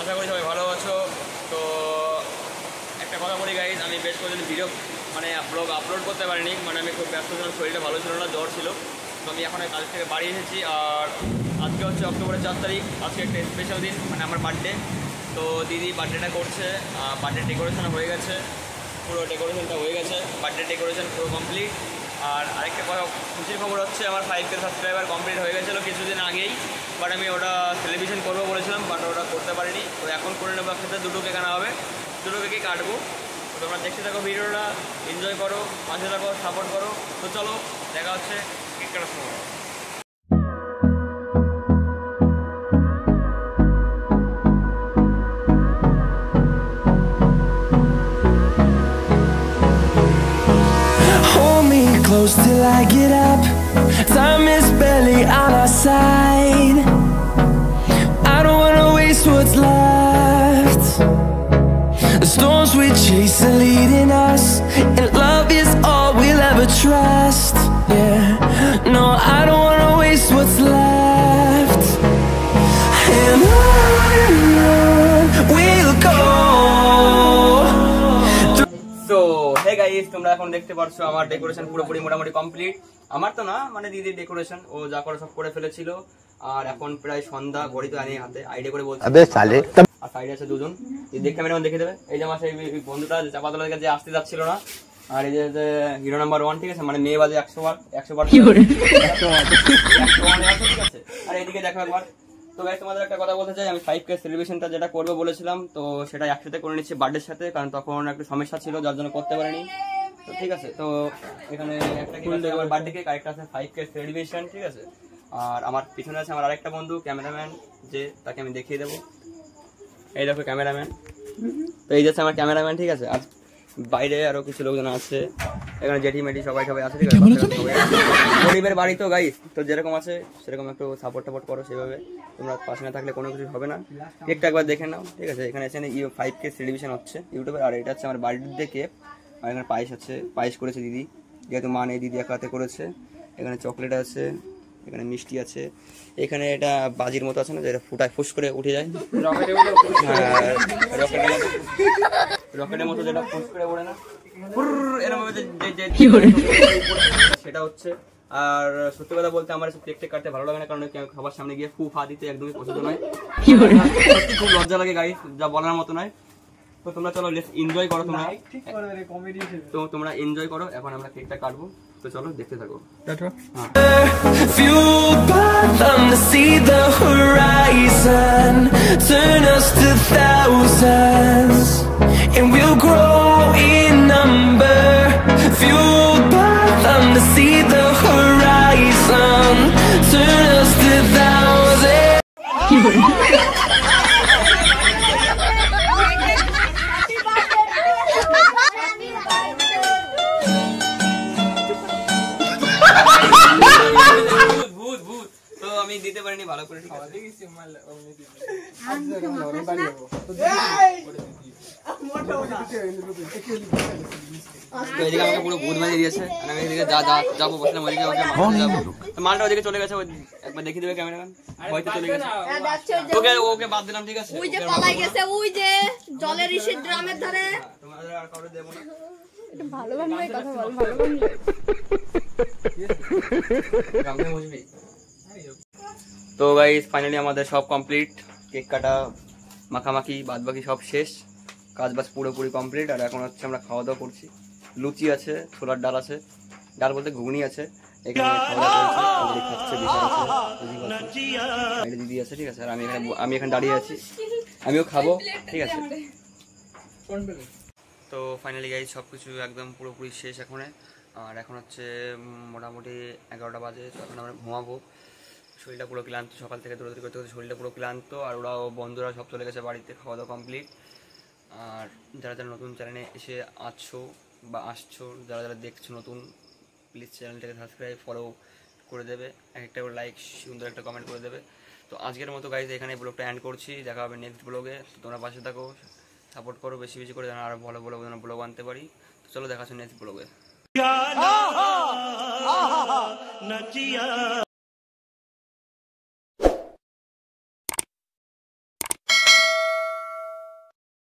আশা করি সবাই ভালো আছো। তো একটা কথা বলি গাইজ, আমি বেশ কয়েকদিন ভিডিও মানে ব্লগ আপলোড করতে পারিনি, মানে আমি খুব ব্যস্ত ছিলাম, শরীরটা ভালো ছিল না, জ্বর ছিল। তো আমি এখন কাজ থেকে বাড়ি এসেছি। আর আজকে হচ্ছে অক্টোবরের 4 তারিখ, আজকে একটা স্পেশাল দিন, মানে আমার বার্থডে। তো দিদি বার্থডেটা করছে, বার্থডে ডেকোরেশন হয়ে গেছে, পুরো ডেকোরেশনটা হয়ে গেছে, বার্থডে ডেকোরেশন পুরো কমপ্লিট। আর আরেকটা খুশির খবর হচ্ছে আমার 5K সাবস্ক্রাইবার কমপ্লিট হয়ে গেছিলো কিছুদিন আগেই, বাট আমি ওটা সেলিব্রেশন করবো বলেছিলাম, বাট ওটা করতে পারিনি। তো এখন করে নেবো, একসাথে 2টো কেক আনা হবে, 2টো কেকই কাটবো। তো তোমরা দেখতে থাকো ভিডিওটা, এনজয় করো, পাশে থাকো, সাপোর্ট করো। তো চলো দেখা হচ্ছে কেক কাটার সময়। Close till I get up. Time is barely on our side. I don't wanna waste what's left. The storms we chase are leading us, and love is all we'll ever trust. Yeah, no, I don't wanna waste what's left. And on we'll go. So hey guys, তোমরা এখন দেখতে পাচ্ছ আমার decoration পুরোপুরি মোটামুটি complete. আমার তো না, মানে দিদির ডেকোরেশন ও যা করে সব করে ফেলেছিল। আর এখন প্রায় সন্ধ্যা, ঘড়ি তো আনি হাতে, আইডিয়া করে বলছি। আবে সালে, আর সাইডে আছে দুজন, এই দেখতে ক্যামেরাম্যান দেখে দেবে। এই যে আমার সেই বন্ধুটা চাপাতলা থেকে যে আসতে যাচ্ছিল না, আর এই যে হিরো নাম্বার 1, ঠিক আছে, মানে মেয়ে বাজে 100 বার ঠিক আছে। আর এইদিকে দেখো একবার। তো গাইস, তোমাদের একটা কথা বলতে চাই, আমি 5K সেলিব্রেশনটা যেটা করবো বলেছিলাম, তো সেটা একসাথে করে নিচ্ছি বার্থডের সাথে, কারণ তখন একটু সমস্যা ছিল যার জন্য করতে পারিনি। তো ঠিক আছে, তো এখানে একটা কেক আছে আমার বার্থডে কেক, আরেকটা আছে 5K সেলিব্রেশন, ঠিক আছে। আর আমার পিছনে আছে আমার আরেকটা বন্ধু ক্যামেরাম্যান, যে তাকে আমি দেখিয়ে দেবো। এই দেখো ক্যামেরাম্যান, তো এই যাচ্ছে আমার ক্যামেরাম্যান, ঠিক আছে। আর বাইরে আরো কিছু লোকজন আছে, এখানে জেঠি মেঠি সবাই আছে, ঠিক আছে। গরিবের বাড়ি তো গাইস, তো যেরকম আছে সেরকম একটু সাপোর্ট করো, সেভাবে তোমরা পাশে না থাকলে কোনো কিছু হবে না। কেকটা একবার দেখে নাও, ঠিক আছে। এখানে এসে 5K সেলিব্রেশন হচ্ছে ইউটিউবের, আর এটা হচ্ছে আমার বার্থডে কেক। আর এখানে পায়েস আছে, পায়েস করেছে দিদি, যেহেতু মা নেই, দিদি একাতে করেছে। এখানে চকলেট আছে, এখানে মিষ্টি আছে, এখানে এটা বাজির মতো আছে না, যেটা ফুটায় ফুস করে উঠে যায়, রকেটের মতো যেটা ফুস করে ওড়ে না, এরকম সেটা হচ্ছে। আর সত্যি কথা বলতে আমার কেক টেক কাটতে ভালো লাগে না, কারণ খাবার সামনে গিয়ে ফা দিতে একদমই পছন্দ নয়, খুব লজ্জা লাগে গাইস, যা বলার মতো নয়। তো তোমরা চলো এনজয় করো, তোমরা এনজয় করো। এখন আমরা কেকটা কাটবো, তো চলো দেখতে থাকো। Fueled by them to see the horizon, turn us to thousands, and we'll grow in number. Fueled by them to see the horizon, turn us to thousands. তো আমি দিতে পারিনি ভালো করে, ঠিক আছে। আমাকে পুরো ভূত বানিয়ে দিয়েছে, আমি এদিকে যাবো বসলাম, ওইদিকে মালটা ওইদিকে চলে গেছে, একবার দেখিয়ে দেবে ক্যামেরাম্যান, হয়তো চলে গেছে। ওকে বাদ দিলাম, ঠিক আছে। ওই যে পালাই গেছে, ওই যে জলের ইসের ড্রামের ধারে। তোমাদের আর কাউকে দেবো না, এটা ভালো বাংলায় কথা বল, ভালো বাংলায়। তো গাইস, ফাইনালি আমাদের সব কমপ্লিট, কেক কাটা, মাখামাখি, বাদবাকি সব শেষ, কাজ বাজ পুরোপুরি কমপ্লিট। আর এখন হচ্ছে আমরা খাওয়া দাওয়া করছি। লুচি আছে, ছোলার ডাল আছে, ডাল বলতে ঘুগনি আছে, এখানে খাওয়া দাওয়া করছি, খাচ্ছে, দিদি আছে, ঠিক আছে। আর আমি এখানে দাঁড়িয়ে আছি, আমিও খাবো, ঠিক আছে। তো ফাইনালি গাইস, সব কিছু একদম পুরোপুরি শেষ এখন। আর এখন হচ্ছে মোটামুটি 11টা বাজে, তো এখন আমরা ঘুমাবো। শরীরটা পুরো ক্লান্ত, সকাল থেকে দৌড়াদৌড়ি করতে করতে শরীরটা পুরো ক্লান্ত। আর ওরাও বন্ধুরা সব চলে গেছে বাড়িতে, খাওয়া দাওয়া কমপ্লিট। আর যারা যারা নতুন চ্যানেলে এসে আছো বা আসছো, যারা যারা দেখছো নতুন, প্লিজ চ্যানেলটাকে সাবস্ক্রাইব, ফলো করে দেবে, একটা লাইক, সুন্দর একটা কমেন্ট করে দেবে। তো আজকের মতো গাইজ এখানে ব্লগটা এন্ড করছি, দেখা হবে নেক্সট ব্লগে। তোমরা পাশে থাকো, সাপোর্ট করো বেশি বেশি করে, যেন আরো ভালো ভালো ব্লগ আনতে পারি। তো চলো দেখা হচ্ছে নেক্সট ব্লগে।